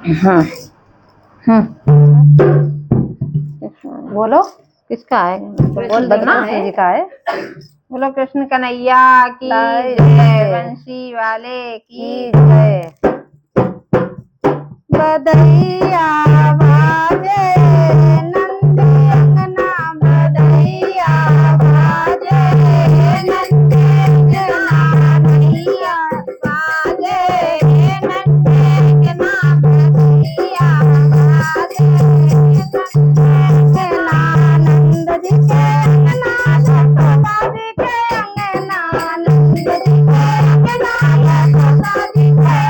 हाँ। बोलो, किसका है? बोल दो ना। कृष्ण जी का है। बोलो कृष्ण कन्हैया की जय। जय, बंसी वाले की जय। बधैया बाजे नंद अंगना, बधैया बाजे नंद अंगना, बधैया बाजे नंद अंगना, बधैया बाजे नंद अंगना, नंद जी के अंगना, यशोदा जी के अंगना, नंद जी के अंगना, यशोदा जी के अंगना,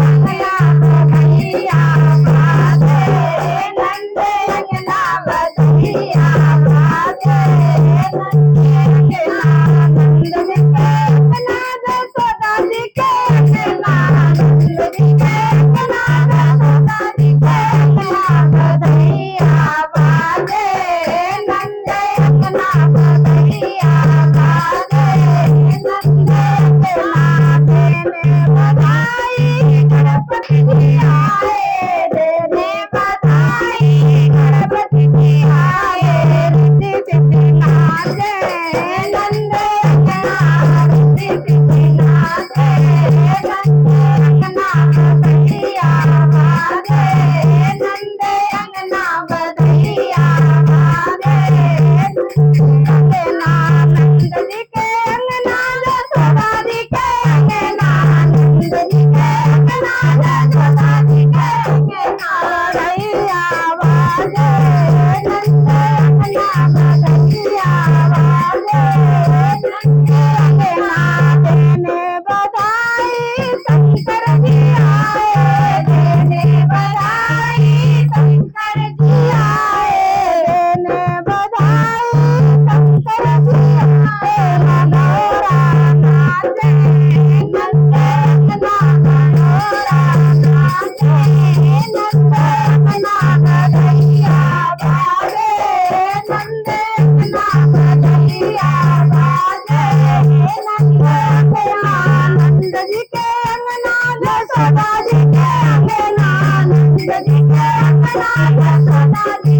बधैया बाजे नंद अंगना, बधैया बाजे नंद अंगना, नंद जी के अंगना, यशोदा जी के अंगना, नंद जी के अंगना, यशोदा जी के अंगना, बधैया बाजे नंद अंगना, बधैया बाजे नंद अंगना, देने बधाई गणपति जी आए, देने बधाई गणपति जी आए, रिद्धि सिद्धि नाचे नंद अंगना, रिद्धि सिद्धि नाचे नंद अंगना, बधैया बाजे नंद अंगना, बधैया बाजे अंगना, नंद जी के अंगना, यशोदा जी के अंगना, नंद जी के अंगना, यशोदा जी के अंगना, बधैया बाजे नंद अंगना, बधैया बाजे नंद अंगना, देने बधाई शंकर जी आए, देने बधाई शंकर जी आए, देने बधाई शंकर जी आए, मनोरा नाचे नंद अंगना, मनोरा नाचे नंद अंगना, बधैया बाजे नंद अंगना, बधैया बाजे नंद अंगना, नंद जी के अंगना, यशोदा जी के अंगना, नंद जी के अंगना, यशोदा जी